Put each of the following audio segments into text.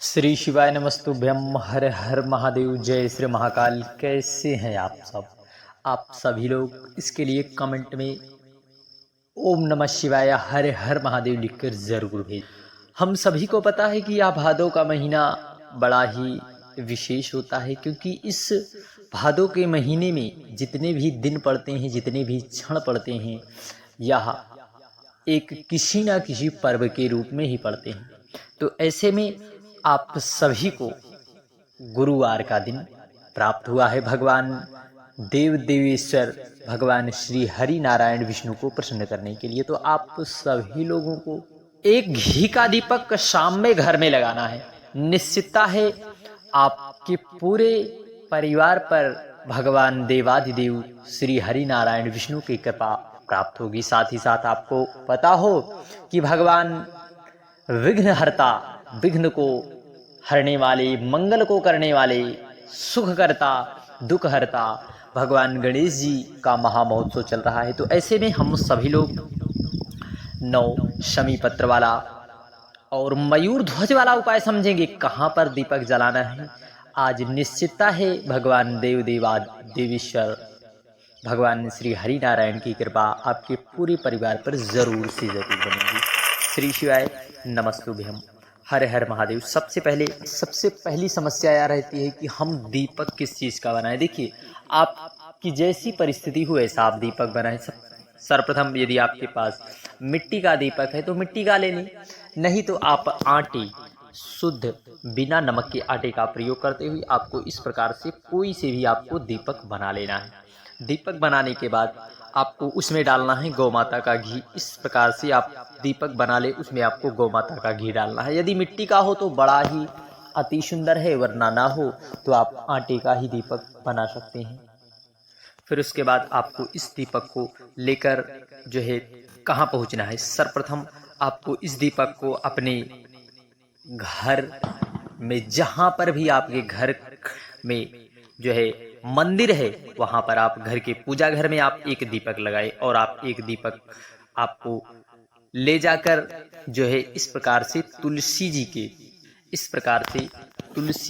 श्री शिवाय नमस्तुभ्यम। हर हर महादेव। जय श्री महाकाल। कैसे हैं आप सब? आप सभी लोग इसके लिए कमेंट में ओम नमः शिवाय हर हर महादेव लिखकर जरूर भेज। हम सभी को पता है कि यह भादों का महीना बड़ा ही विशेष होता है, क्योंकि इस भादों के महीने में जितने भी दिन पड़ते हैं, जितने भी क्षण पड़ते हैं, यह एक किसी न किसी पर्व के रूप में ही पड़ते हैं। तो ऐसे में आप सभी को गुरुवार का दिन प्राप्त हुआ है भगवान देव देवेश्वर भगवान श्री हरि नारायण विष्णु को प्रसन्न करने के लिए। तो आप सभी लोगों को एक घी का दीपक शाम में घर में लगाना है। निश्चितता है आपके पूरे परिवार पर भगवान देवादिदेव श्री हरि नारायण विष्णु की कृपा प्राप्त होगी। साथ ही साथ आपको पता हो कि भगवान विघ्नहर्ता, विघ्न को हरने वाले, मंगल को करने वाले, सुख करता, दुख हरता भगवान गणेश जी का महामहोत्सव चल रहा है। तो ऐसे में हम सभी लोग 9 शमी पत्र वाला और मयूर ध्वज वाला उपाय समझेंगे। कहाँ पर दीपक जलाना है आज निश्चितता है भगवान देवेश्वर भगवान श्री हरि नारायण की कृपा आपके पूरे परिवार पर जरूर से जरूर बनेगी। श्री शिवाय नमस्तुभ्यम। हर हर महादेव। सबसे पहली समस्या यह रहती है कि हम दीपक किस चीज़ का बनाएं। देखिए, आपकी जैसी परिस्थिति हो ऐसा आप दीपक बनाएं। सर्वप्रथम यदि आपके पास मिट्टी का दीपक है तो मिट्टी का ले लें, नहीं तो आप आटे, शुद्ध बिना नमक के आटे का प्रयोग करते हुए आपको इस प्रकार से कोई से भी आपको दीपक बना लेना है। दीपक बनाने के बाद आपको उसमें डालना है गौ माता का घी। इस प्रकार से आप दीपक बना ले, उसमें आपको गौ माता का घी डालना है। यदि मिट्टी का हो तो बड़ा ही अति सुंदर है, वरना ना हो तो आप आटे का ही दीपक बना सकते हैं। फिर उसके बाद आपको इस दीपक को लेकर जो है कहाँ पहुँचना है। सर्वप्रथम आपको इस दीपक को अपने घर में, जहाँ पर भी आपके घर में जो है मंदिर है, वहाँ पर आप घर के पूजा घर में आप एक दीपक लगाए और आप एक दीपक आपको ले जाकर जो है इस प्रकार से तुलसी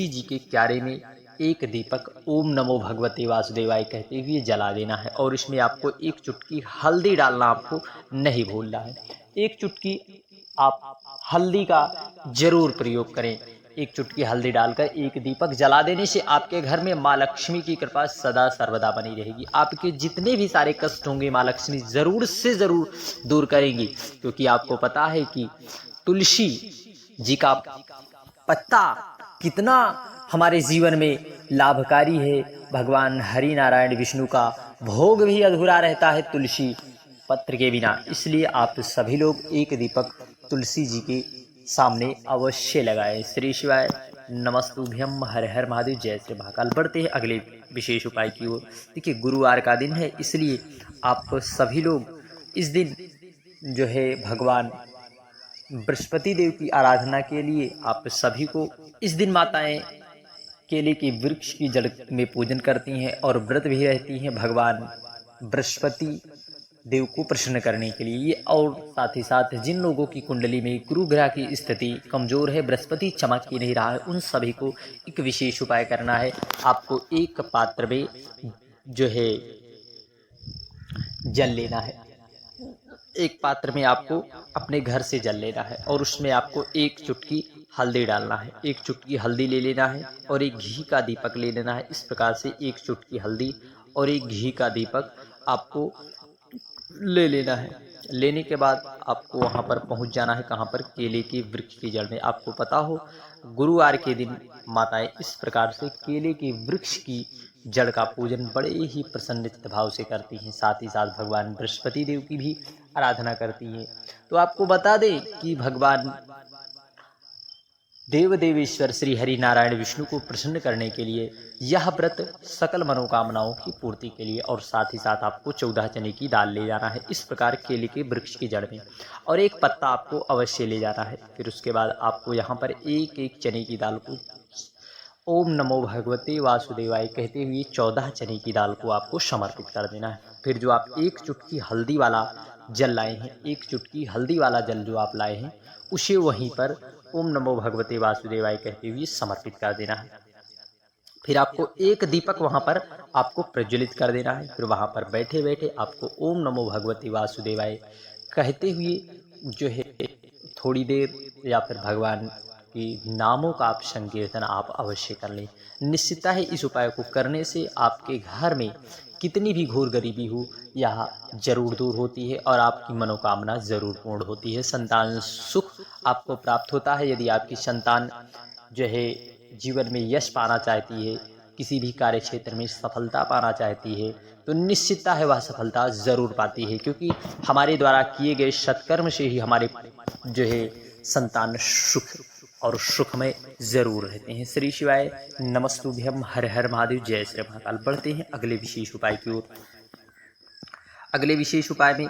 जी के क्यारे में एक दीपक ओम नमो भगवते वासुदेवाय कहते हुए जला देना है। और इसमें आपको एक चुटकी हल्दी डालना आपको नहीं भूलना है। एक चुटकी आप हल्दी का जरूर प्रयोग करें। एक चुटकी हल्दी डालकर एक दीपक जला देने से आपके घर में माँ लक्ष्मी की कृपा सदा सर्वदा बनी रहेगी। आपके जितने भी सारे कष्ट होंगे माँ लक्ष्मी जरूर से जरूर दूर करेंगी, क्योंकि आपको पता है कि तुलसी जी का पत्ता कितना हमारे जीवन में लाभकारी है। भगवान हरि नारायण विष्णु का भोग भी अधूरा रहता है तुलसी पत्र के बिना। इसलिए आप सभी लोग एक दीपक तुलसी जी के सामने अवश्य लगाएं। श्री शिवाय नमस्तुभ्यम। हर हर महादेव। जय श्री महाकाल। बढ़ते हैं अगले विशेष उपाय की ओर। देखिए, गुरुवार का दिन है, इसलिए आप सभी लोग इस दिन जो है भगवान बृहस्पति देव की आराधना के लिए आप सभी को इस दिन माताएं केले के वृक्ष की जड़ में पूजन करती हैं और व्रत भी रहती हैं भगवान बृहस्पति देव को प्रसन्न करने के लिए। ये और साथ ही साथ जिन लोगों की कुंडली में गुरु ग्रह की स्थिति कमजोर है, बृहस्पति चमक ही नहीं रहा है, उन सभी को एक विशेष उपाय करना है। आपको एक पात्र में जो है जल लेना है। एक पात्र में आपको अपने घर से जल लेना है और उसमें आपको एक चुटकी हल्दी डालना है। एक चुटकी हल्दी ले लेना है और एक घी का दीपक ले लेना है। इस प्रकार से एक चुटकी हल्दी और एक घी का दीपक आपको ले लेना है। लेने के बाद आपको वहाँ पर पहुँच जाना है। कहाँ पर? केले के वृक्ष की जड़ में। आपको पता हो गुरुवार के दिन माताएं इस प्रकार से केले के वृक्ष की जड़ का पूजन बड़े ही प्रसन्नचित्त भाव से करती हैं। साथ ही साथ भगवान बृहस्पति देव की भी आराधना करती हैं। तो आपको बता दें कि भगवान देव देवेश्वर श्री हरि नारायण विष्णु को प्रसन्न करने के लिए यह व्रत सकल मनोकामनाओं की पूर्ति के लिए, और साथ ही साथ आपको 14 चने की दाल ले जाना है इस प्रकार केले के वृक्ष की जड़ में, और एक पत्ता आपको अवश्य ले जाना है। फिर उसके बाद आपको यहाँ पर एक एक चने की दाल को ओम नमो भगवते वासुदेवाय कहते हुए 14 चने की दाल को आपको समर्पित कर देना है। फिर जो आप एक चुटकी हल्दी वाला जल लाए हैं, एक चुटकी हल्दी वाला जल जो आप लाए हैं, उसे वहीं पर ओम नमो भगवते वासुदेवाय कहते हुए समर्पित कर देना है। फिर आपको एक दीपक वहां पर आपको प्रज्वलित कर देना है। फिर वहां पर बैठे बैठे आपको ओम नमो भगवते वासुदेवाय कहते हुए जो है थोड़ी देर या फिर भगवान की नामों का आप संकीर्तन आप अवश्य कर लें। निश्चितता है इस उपाय को करने से आपके घर में कितनी भी घोर गरीबी हो यह जरूर दूर होती है और आपकी मनोकामना जरूर पूर्ण होती है। संतान सुख आपको प्राप्त होता है। यदि आपकी संतान जो है जीवन में यश पाना चाहती है, किसी भी कार्य क्षेत्र में सफलता पाना चाहती है, तो निश्चितता है वह सफलता जरूर पाती है, क्योंकि हमारे द्वारा किए गए सत्कर्म से ही हमारे जो है संतान सुख और सुख में जरूर रहते हैं। श्री शिवाय नमस्तुभ्यम, हर हर महादेव, जय श्री महाकाल। बढ़ते हैं अगले विशेष उपाय की ओर। अगले विशेष उपाय में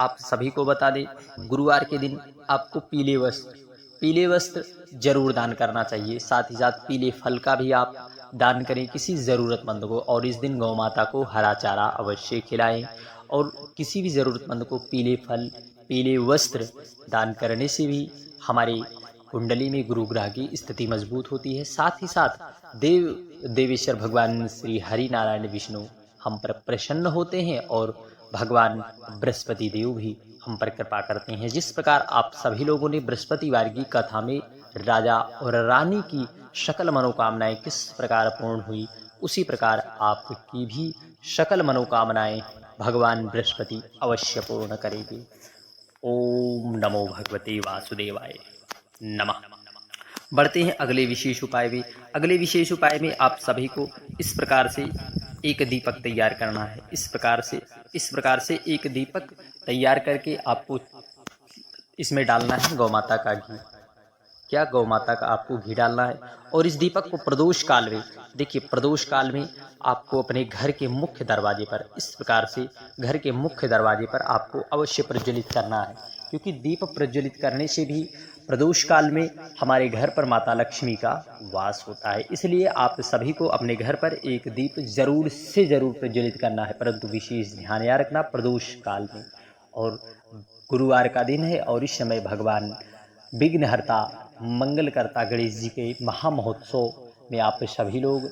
आप सभी को बता दें, गुरुवार के दिन आपको पीले वस्त्र जरूर दान करना चाहिए। साथ ही साथ पीले फल का भी आप दान करें किसी ज़रूरतमंद को, और इस दिन गौ माता को हरा चारा अवश्य खिलाएं। और किसी भी ज़रूरतमंद को पीले फल, पीले वस्त्र दान करने से भी हमारे कुंडली में गुरु ग्रह की स्थिति मजबूत होती है। साथ ही साथ देवेश्वर भगवान श्री हरि नारायण विष्णु हम पर प्रसन्न होते हैं और भगवान बृहस्पति देव भी हम पर कृपा करते हैं। जिस प्रकार आप सभी लोगों ने बृहस्पतिवार की कथा में राजा और रानी की सकल मनोकामनाएं किस प्रकार पूर्ण हुई, उसी प्रकार आपकी भी सकल मनोकामनाएं भगवान बृहस्पति अवश्य पूर्ण करेंगे। ओम नमो भगवते वासुदेवाय नमः। बढ़ते हैं अगले विशेष उपाय में। अगले विशेष उपाय में आप सभी को इस प्रकार से एक दीपक तैयार करना है। इस प्रकार से एक दीपक तैयार करके आपको इसमें डालना है गौ माता का घी। क्या गौ माता का आपको घी डालना है। और इस दीपक को प्रदोष काल में, देखिए प्रदोष काल में आपको अपने घर के मुख्य दरवाजे पर इस प्रकार से घर के मुख्य दरवाजे पर आपको अवश्य प्रज्वलित करना है, क्योंकि दीप प्रज्वलित करने से भी प्रदोष काल में हमारे घर पर माता लक्ष्मी का वास होता है। इसलिए आप सभी को अपने घर पर एक दीप जरूर से जरूर प्रज्वलित करना है, परंतु विशेष ध्यान यह रखना प्रदोष काल में। और गुरुवार का दिन है और इस समय भगवान विघ्नहर्ता मंगलकर्ता गणेश जी के महामहोत्सव में आप सभी लोग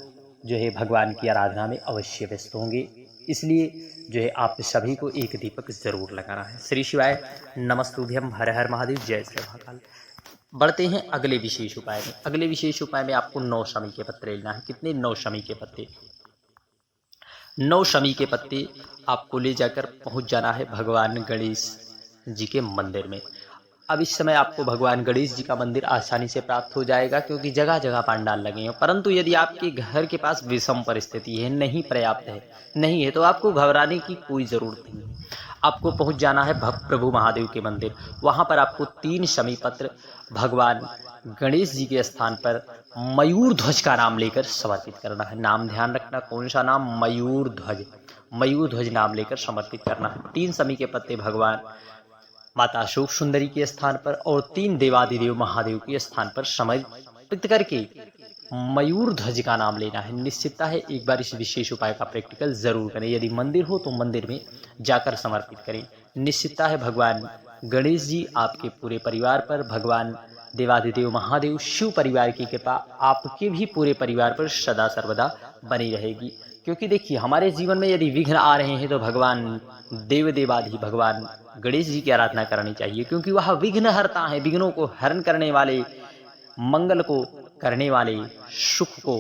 जो है भगवान की आराधना में अवश्य व्यस्त होंगे। इसलिए जो है आप सभी को एक दीपक जरूर लगाना है। श्री शिवाय नमस्तुभ्यम, हर हर महादेव, जय श्री महाकाल। बढ़ते हैं अगले विशेष उपाय में। अगले विशेष उपाय में आपको 9 शमी के पत्ते लेना है। कितने? 9 शमी के पत्ते। 9 शमी के पत्ते आपको ले जाकर पहुंच जाना है भगवान गणेश जी के मंदिर में। अब इस समय आपको भगवान गणेश जी का मंदिर आसानी से प्राप्त हो जाएगा, क्योंकि जगह जगह पंडाल लगे हैं। परंतु यदि आपके घर के पास विषम परिस्थिति है, नहीं पर्याप्त है, नहीं है, तो आपको घबराने की कोई ज़रूरत नहीं। आपको पहुंच जाना है प्रभु महादेव के मंदिर। वहां पर आपको 3 शमी पत्र भगवान गणेश जी के स्थान पर मयूर ध्वज का नाम लेकर समर्पित करना है। नाम ध्यान रखना, कौन सा नाम? मयूर ध्वज नाम लेकर समर्पित करना है। 3 शमी के पत्ते भगवान माता अशोक सुंदरी के स्थान पर और 3 देवादिदेव महादेव के स्थान पर समर्पित करके मयूर ध्वज का नाम लेना है। निश्चितता है एक बार इस विशेष उपाय का प्रैक्टिकल जरूर करें। यदि मंदिर हो तो मंदिर में जाकर समर्पित करें। निश्चितता है भगवान गणेश जी आपके पूरे परिवार पर, भगवान देवादिदेव महादेव शिव परिवार की कृपा आपके भी पूरे परिवार पर सदा सर्वदा बनी रहेगी। क्योंकि देखिए हमारे जीवन में यदि विघ्न आ रहे हैं तो भगवान देवाधि भगवान गणेश जी की आराधना करनी चाहिए, क्योंकि वह विघ्न हरता है। विघ्नों को हरण करने वाले, मंगल को करने वाले, सुख को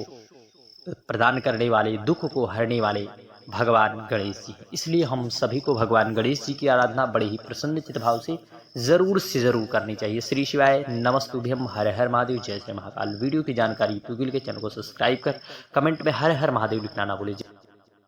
प्रदान करने वाले, दुख को हरने वाले भगवान गणेश जी। इसलिए हम सभी को भगवान गणेश जी की आराधना बड़े ही प्रसन्न चित्त भाव से जरूर करनी चाहिए। श्री शिवाय नमस्तुभ्यम, हर हर महादेव, जय श्री महाकाल। वीडियो की जानकारी यूट्यूब के चैनल को सब्सक्राइब कर कमेंट में हर हर महादेव लिखना ना भूलिए।